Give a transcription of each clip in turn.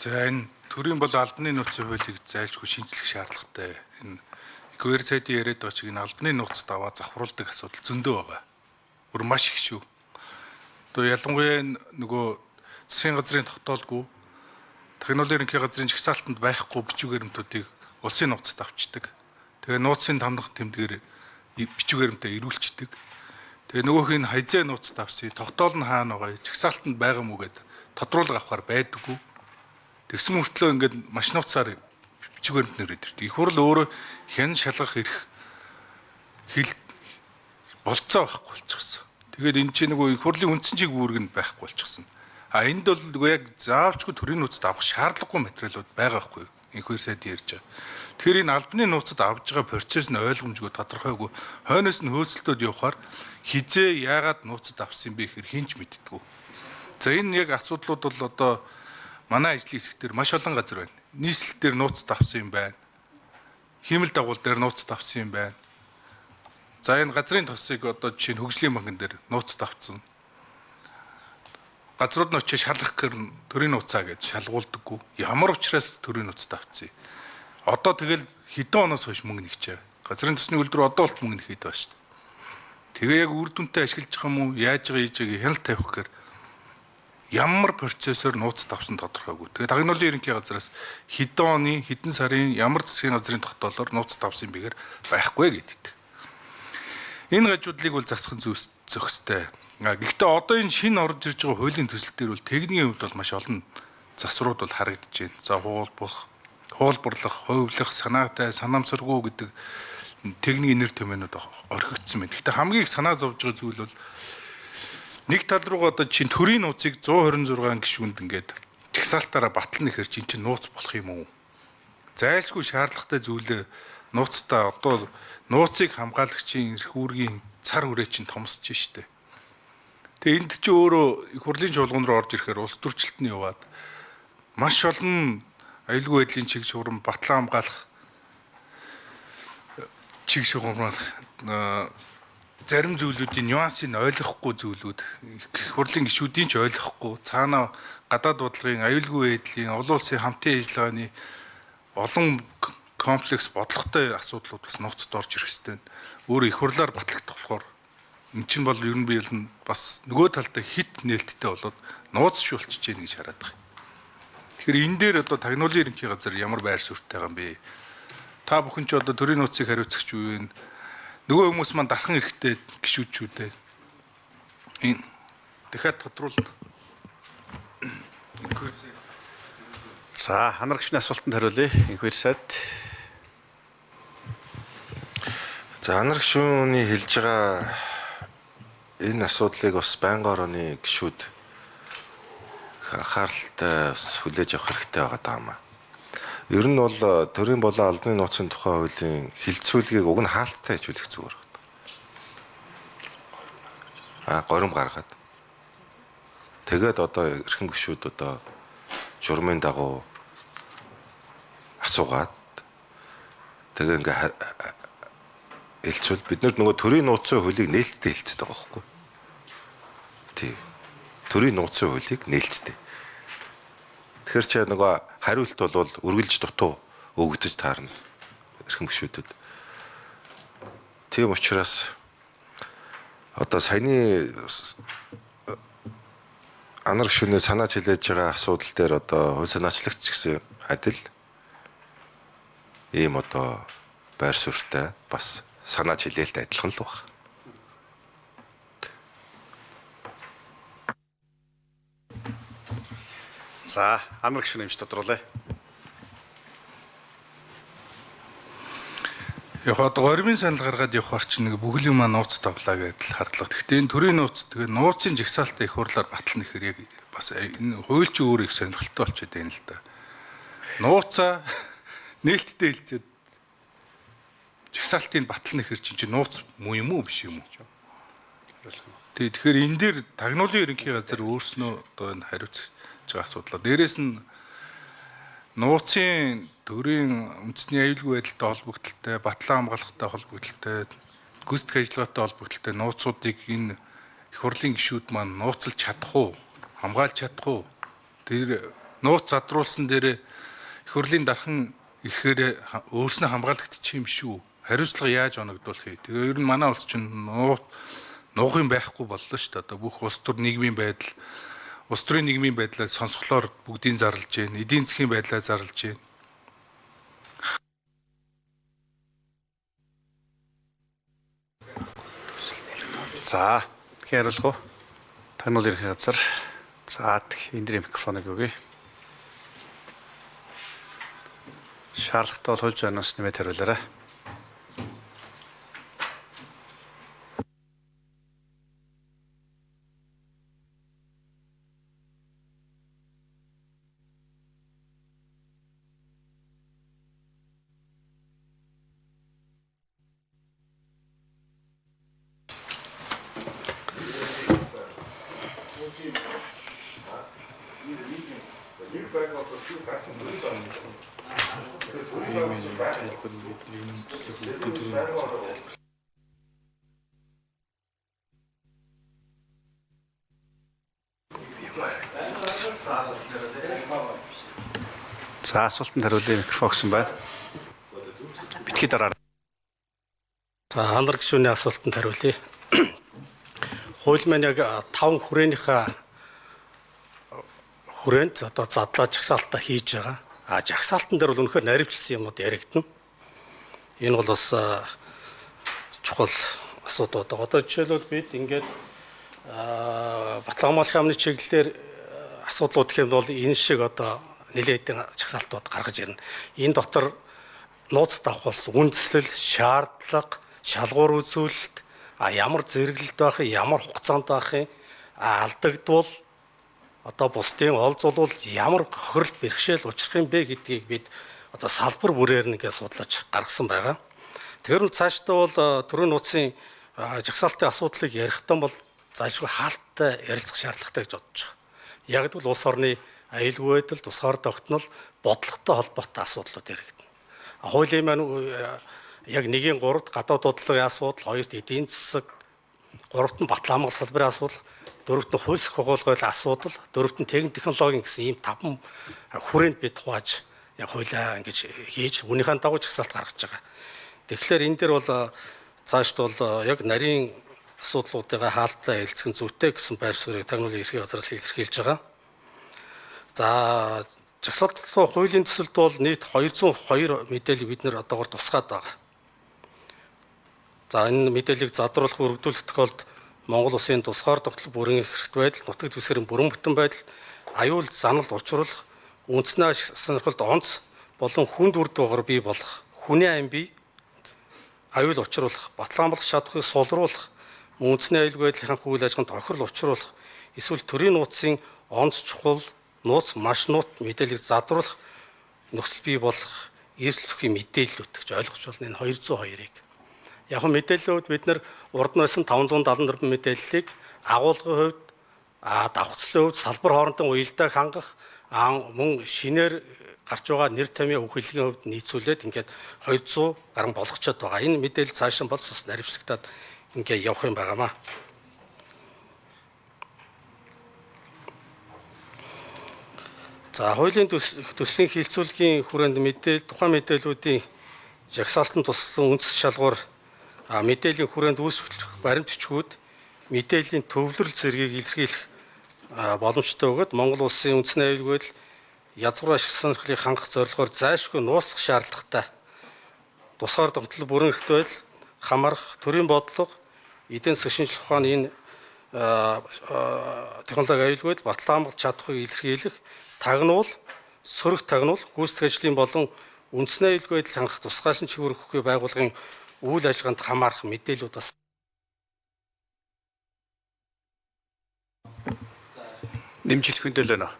За энэ төрийн бол албаны нууцын хуулийг зайлшгүй шинжлэх шаардлагатай. Энэ Эквэр сайдын яриад байгаа чиг энэ албаны нууцд аваа завхруулдаг асуудал зөндөө байгаа. Бүр маш их шүү. Одоо ялангуяа нөгөө засгийн газрын тогтоолгүй технологийн ерөнхий газрын жагсаалтанд байхгүй бичиг баримтуудыг улсын нууцд авчдаг. Тэгээ нууцын тамдах тэмдгээр бичиг баримтаа ирүүлцдэг. Тэгээ нөгөөх нь хайзаа нууцд авсан. Тогтоол нь хаана байгаа? Жагсаалтанд байгаа мүү гэд тодруулга авахар байдаггүй. Тэгсэн мөртлөө ингээд маш нууцаар бичиг баримт нэрээд ирдэг. Их хурл өөрөө хэн шалгах эрх хил болцоо байхгүй болчихсон. Тэгээд энэ чинь нөгөө их хурлын үндсэн чиг үүргэнд байхгүй болчихсон. А энд бол нөгөө яг заавчгүй төрийн нууцд авах шаардлагагүй материалууд байгаа байхгүй юу? Инхээр сайд ярьж байгаа. Тэгэхээр энэ албаны нууцад авж байгаа процесс нь ойлгомжгүй тодорхойгүй. Хойноос нь хөөцөлтөд явахаар хизээ яагаад нууцад авсан бэ гэхээр хинч мэддэггүй. За энэ яг асуудлууд бол одоо манай ажлын хэсгээр маш олон газар байна. Нийслэл дээр нууцд авсан юм байна. Хиймэл дагуул дээр нууцд авсан юм байна. За энэ газрын тосыг одоо жишээ нь хөгжлийн банкн дээр нууцд авсан. Газрууд нь очиж шалгах гэр төрийн нууцаа гэж шалгуулдаггүй. Ямар учраас төрийн нууцд авцсан. Одоо тэгэл хэдэн оноос хойш мөнгө нэгчээ. Газрын тосны үйлдвэр одоо болт мөнгө нэхэд байна шүү дээ. Тэгээ яг үр дүнтэй ашиглаж байгаа юм уу? Яаж байгаа ийж хяналт тавих гэхээр ямар процессор нууцд авсан тодорхойгүй. Тэгээ тагнуулын ерөнхий газраас хэдэн оны, хэдэн сарын ямар засгийн газрын тогтоолоор нууцд авсан бэгээр байхгүй гэдэг. Энэ гажуудлыг бол засах зохистой. Гэхдээ одоо энэ шинэ орж ирж байгаа хуулийн төсөл дээр бол техникийн хувьд бол маш олон засварууд бол харагдаж байна. За хуулбарлах, хувилах, санаатай, санамсаргүй гэдэг техникийн нэр томьёонууд орхигдсон байна. Гэхдээ хамгийн их санаа зовж байгаа зүйл бол нэг тал руугаа одоо чинь төрийн нууцыг 126 гишүүнд ингээд жагсаалтаараа батлна гэхэр чинь нууц болох юм уу? Зайлшгүй шаардлагатай зүйлээ нууцтай одоо нууцыг хамгаалагчийн эрх үүргийн цар хүрээ чинь томсож штэ. Тэгээ энд чи өөрөө их хурлын чуулган руу орж ирэхээр улс төрчлөлтний яваад маш олон аюулгүй байдлын чиг шуурм батлан хамгаалах чиг шуурмаар зарим зүйлүүдийн нюансыг ойлгохгүй зүйлүүд их хурлын гишүүдийн ч ойлгохгүй цаана гадаад бодлогын аюулгүй байдлын олон улсын хамтын ажиллагааны олон комплекс бодлоготой асуудлууд бас нууцд орж ирэх хэвээр өөр их хурлаар батлагдах болохоор эн чинь бол ер нь би бас нөгөө талдаа хит нээлттэй болоод нууц шүүлчиж гэнэ гэж хараад байгаа. Тэгэхээр энэ дээр одоо тагнуулын ерөнхий газар ямар байр суурьтай байгаа юм бэ? Та бүхэн ч одоо төрийн нууцыг хариуцагч үеийн нөгөө хүмүүс маань дархан эрэхтэй гişүүдчүүдээ энэ дахиад тодруулалт. За ханар гişүний асуултанд хариулъя. Инхээр сайд. За ханар гişүний хэлж байгаа энэ асуудлыг бас байнгын орооны гişүүд анхааралтай бас хүлээж авах хэрэгтэй байгаа даа. Ер нь бол төрийн болон албаны нууцын тухай хуулийн хилцүүлгийг уг нь хаалттай хийж үлдэх зүгээр байна. Горим гаргаад. Тэгээд одоо эрхэм гишүүд одоо журмын дагуу асуугаад тэгээ ингээ хэлцвэл бид нөгөө төрийн нууцын хуулийг нээлттэй хэлцээд байгаа байхгүй. Тий. Төрийн нууцын хуулийг нээлттэй. Тэгэхээр ч нөгөө хариулт бол үргэлж дутуу өгөгдөж таарна эрхэм гишүүдэд. Тийм учраас одоо саяны анар гишүүний санаа чилээж байгаа асуудал дээр одоо хувь санаачлагч гэсэн адил ийм одоо байр суурьтай бас санаа чилээлт адилхан л байна. За анар гişүн юмч тодруулъя. Яг одоо горимын санал гаргаад явахаар чинь нэг бүхэл юм нууц тавлаа гэдэл хардлага. Гэхдээ энэ төрийн нууц тэгээ нууцын жагсаалтаа их хурлаар батлна гэхээр яг бас энэ хуульч өөр их сонирхолтой болчиход байна л да. Нууцаа нээлттэй хэлцээд жагсаалтыг батлна гэхээр чинь нууц муу юм уу биш юм уу? Тэгэхээр энэ дээр тагнуулын ерөнхий газар өөрснөө одоо энэ хариуцж байгаа асуудлаа. Дээрээс нь нууцын төрийн үндэсний аюулгүй байдалтай холбогдлолтой, батлан хамгаалалттай холбогдлолтой, гүйцэтгэх ажиллагаатай холбогдлолтой нууцуудыг энэ их хурлын гишүүд маань нууцлж чадах уу, хамгаалж чадах уу? Тэр нууц задруулсан дээр их хурлын дархан ихээр өөрснөө хамгаалагдчих юм шүү. Хариуцлага яаж оногдуулах вэ? Тэгээ ер нь манай улс чинь нуух юм байхгүй боллоо шүү дээ. Одоо бүх улс төр нийгмийн байдал, улс төрийн нийгмийн байдлаа сонсголоор бүгдийг зарлж байна. Эдийн засгийн байдлаа зарлж байна. За, тэгэхээр хариулах уу? Тагнуул ерхий газар. За, энэ дрийн микрофоныг өгье. Шаардлагатай бол хууль зүйнээс нэмээд хариулаарай. За, асуултанд хариулъя. Микрофон өгсөн байна. Битгий дараа. За, ханар гишүүний асуултанд хариулъя. Хууль маань яг 5 хүрээнийхээ хүрээнд одоо задлаа жагсаалтаа хийж байгаа. Жагсаалтан дээр бол үнэхээр наривчлсан юмнууд яригдана. Энэ бол бас чухал асуудал. Одоо жишээлбэл бид ингээд Батлан хамгааллын яамны чиглэлээр асуудлууд гэх юм бол энэ шиг одоо нэлээд жагсаалтууд гаргаж ирнэ. Энэ дотор нууц давхуулсан үндэслэл, шаардлага, шалгуур үзүүлэлт, ямар зэрэглэлт байх, ямар хугацаанд байх, алдагдвал одоо бусдын олзуулвал ямар хохирол бэрхшээл учрах юм бэ гэдгийг бид одоо салбар бүрээр нэгээ судлаж гаргасан байгаа. Тэгэхээр цаашдаа бол төрийн нууцын жагсаалтын асуудлыг ярихдаа бол заашгүй хаалттай ярилцах шаардлагатай гэж бодож байгаа. Яг л улс орны аюулгүй байдал, тусгаар тогтнол, бодлоготой холбоотой асуудлууд яригдана. Хуулийн маань яг 1-3-т гадаад бодлогын асуудал, 2-т эдийн засаг, 3-т нь батлан хамгаалалт салбарын асуудал, 4-т нь хууль сургуулийн асуудал, 4-т нь техник технологийн гэсэн ийм 5 хүрээнд бид хувааж яг хуулиа ингэж хийж үүнийхэн дагуу жагсаалт гаргаж байгаа. Тэгэхээр энэ дээр бол цаашд бол яг нарийн асуудлуудыгаа хаалттай хэлцэх зүйтэй гэсэн байр суурийг тагнуулын ерхий газраас илэрхийлж байгаа. За, жагсаалтын хуулийн төсөлд бол нийт 202 мэдээлэл бид нэр одоогоор тусгаад байгаа. За, энэ мэдээллийг задруулах, өргөдүүлэх тохиолдолд Монгол Улсын тусгаар тогтол бүрэн эрхт байдал, нутаг дэвсгэрийн бүрэн бүтэн байдал, аюул занал учруулах, үндэснээ сонирхолд онц болон хүнд үр дагавар бий болох, хүний ам бий аюул учруулах, батлан хамгаалах чадварыг сулруулах, үндэсний аюулгүй байдлын үйл ажиллагаанд тохирол учруулах, эсвэл төрийн нууцын онц чухал нууц маш нуут мэдээллийг задруулах нөхцөл бий болох эрсдэл бүхий мэдээллүүд гэж ойлгож байна энэ 202-ыг. Яг нь мэдээллүүд бид нар урд нь байсан 574 мэдээллийг агуулгын хувьд, давхцлын хувьд салбар хоорондын уялдааг хангах, мөн шинээр гарч байгаа нэр томьёо өгүүлгийн хувьд нийцүүлээд ингээд 200 гаруй болгочод байгаа. Энэ мэдээлэл цаашаа бол бас наривчлагдаад ингээд явах юм байгаамаа. За, хуулийн төслийн хилцүүлгийн хүрээнд тухайн мэдээллүүдийн жагсаалтанд туссан үндэс шалгуур мэдээллийн хүрээнд үүсгэх баримт бичгүүд мэдээллийн төвлөрөл зэргийг илэрхийлэх боломжтой бөгөөд Монгол Улсын үндэсний аюулгүй байдал язгуур ашиг сонирхлыг хангах зорилгоор зайлшгүй нууцлах шаардлагатай тусгаар тогтол бүрэн эрхт байдал хамаарах төрийн бодлого эдийн засгийн шинжилгээ ухааны энэ технологи аюулгүй байдал батлан хамгаалалт чадхыг илэрхийлэх тагнуул, сөрөг тагнуул, гүйцэтгэх ажлын болон үндэсний аюулгүй байдал хангах тусгайлан чиглэл өгөхгүй байгууллагын үйл ажиллагаанд хамаарах мэдээлүүд бас Нэмжлэх мэдээлэл байна уу?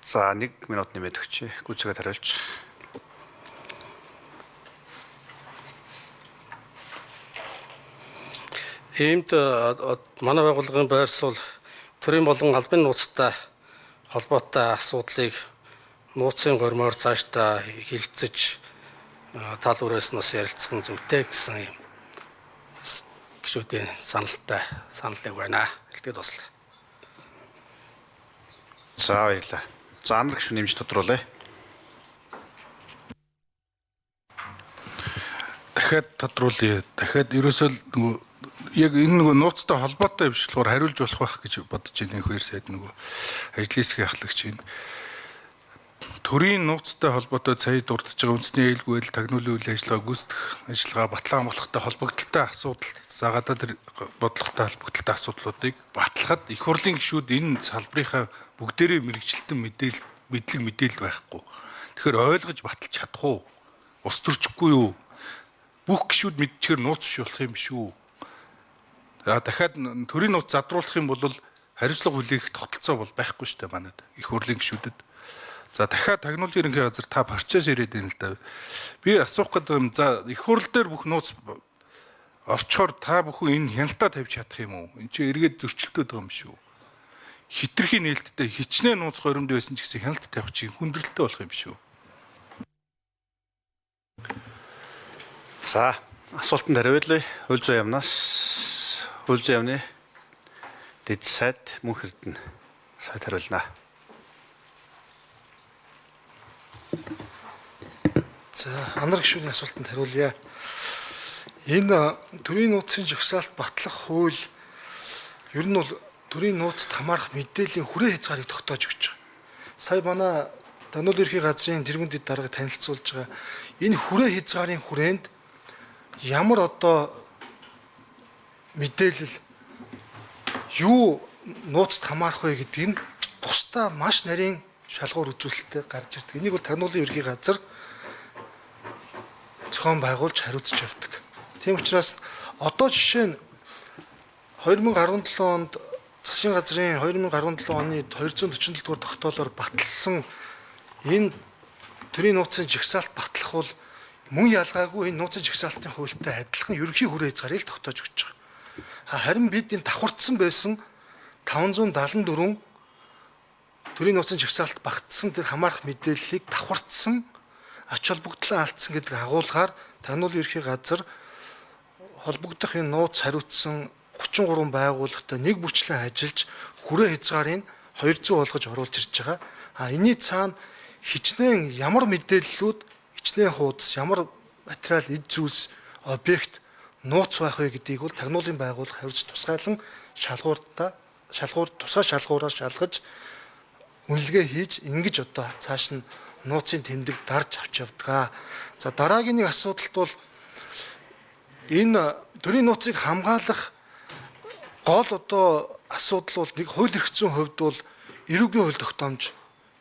За, 1 минут нэмээд өгчээ. Гүйцэтгээд хариулж. Иймд манай байгууллагын байр суурь төрийн болон албан нууцтай холбоотой асуудлыг нууцын гормоор цаашдаа хилцэж тал бүрээс нь ярилцах нь зүйтэй гэсэн юм гишүүдийн саналыг байна. Хэлгээд туслая. За баярлалаа. За анар гишүүн нэмж тодруулъя. Дахиад тодруулъя. Дахиад ерөөсөө нөгөө яг энэ нөгөө нууцтай холбоотой биш болохоор хариулж болох байх гэж бодож байна. Хоёр сайд нөгөө ажлын хэсгийн ахлагч энэ төрийн нууцтай холбоотой сая дурдж байгаа үндэсний ээлгүй байдал тагнуулын үйл ажиллагаа гүйцэтгэх ажиллагаа батлан хамгаалахтай холбогдлолтой асуудал заагаадаа тэр бодлоготой холбогдлолтой асуудлуудыг батлахад их хурлын гишүүд энэ салбарынхаа бүгдээрээ мэрэгчлэлтэн мэдлэг байхгүй. Тэгэхээр ойлгож баталж чадах уу? Ус төрчихгүй юу? Бүх гишүүд мэдчихээр нууц биш болох юм шүү. Дахиад төрийн нууц задруулах юм бол хариуцлага хүлээх тогтолцоо бол байхгүй шүү дээ манайд их хурлын гишүүдэд. За дахиад тагнуулын ерөнхий газар та процесс ирээд байна л да. Би асуух гэдэг юм. За их хурл дээр бүх нууц орчхоор та бүхэн энэ хяналтаа тавьж чадах юм уу? Энд чинь эргээд зөрчилдөд байгаа юм шүү. Хитрхийн нээлттэй хичнээн нууц горимд байсан ч гэсэн хяналт тавих чинь хүндрэлтэй болох юм шүү. За асуултанд хариулъя. Хууль зүйн яамнаас хууль зүйн яамны дэд сайд мөнх эрдэнэ сайд хариулна. За анар гишүүний асуултанд хариулъя. Энэ төрийн нууцын жагсаалт батлах хууль ер нь бол төрийн нууцад хамаарах мэдээллийн хүрээ хязгаарыг тогтоож өгч байгаа. Сая манай Тагнуулын ерхий газрын тэргүүн дэд дарга танилцуулж байгаа энэ хүрээ хязгаарын хүрээнд ямар одоо мэдээлэл юу нууцад хамаарах вэ гэдгийг нь бусдаа маш нарийн шалгуур үзүүлэлттэй гарч ирдэг. Энийг бол Тагнуулын ерхий газар зохион байгуулж хариуцж явдаг. Тийм учраас одоо жишээ нь 2017 онд засгийн газрын 2017 оны 247 дугаар тогтоолоор баталсан энэ төрийн нууцын жагсаалт батлах бол мөн ялгаагүй энэ нууцын жагсаалтын хуультай адилхан ерөнхий хүрээ хязгаарыг тогтоож өгч байгаа. Харин бид энэ давхардсан байсан 574 төрийн нууцын жагсаалт багтсан тэр хамаарах мэдээллийг давхардсан ач холбогдлоо алдсан гэдэг агуулгаар Тагнуулын ерхий газар холбогдох энэ нууц хариуцсан 33 байгууллагатай нэг бүрчлэн ажиллаж хүрээ хязгаарыг 200 болгож оруулж ирж байгаа. Энэний цаана хичнээн ямар мэдээллүүд, хичнээн хуудас, ямар материал, эд зүйлс, объект нууц байх вэ гэдгийг бол Тагнуулын байгууллага хариуц тусгайлан тусгай шалгуураар шалгаж үнэлгээ хийж ингэж одоо цааш нь нууцын тэмдэг дарж авч явдаг. За дараагийн нэг асуудалт бол энэ төрийн нууцыг хамгаалах гол одоо асуудал бол нэг хууль эрх зүйн хувьд бол эрүүгийн хууль тогтоомж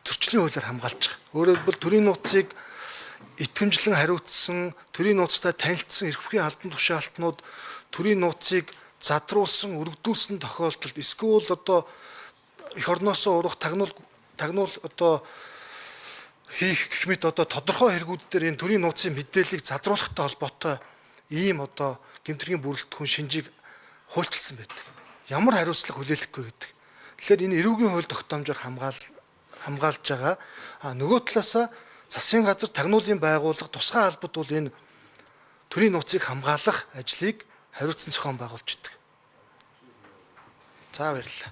зөрчлийн хуулиар хамгаалж байгаа. Өөрөөр хэлбэл төрийн нууцыг итгэмжлэн хариуцсан, төрийн нууцтай танилцсан эрхвхийн албан тушаалтнууд төрийн нууцыг задруулсан, өргөдүүлсэн тохиолдолд эсвэл одоо эх орноосоо урах тагнуул одоо хийх гэх мэт одоо тодорхой хэрэгүүд дээр энэ төрийн нууцын мэдээллийг задруулахтай холбоотой ийм одоо гэмтрийн бүрэлдэхүүн шинжийг хуульчилсан байдаг. Ямар хариуцлага хүлээлгэхгүй гэдэг. Тэгэхээр энэ эрүүгийн хууль тогтоомжоор хамгаалж байгаа. Нөгөө талаасаа засгийн газар Тагнуулын байгууллага тусгай албад бол энэ төрийн нууцыг хамгаалах ажлыг хариуцсан зохион байгуулж идэг. За баярлалаа.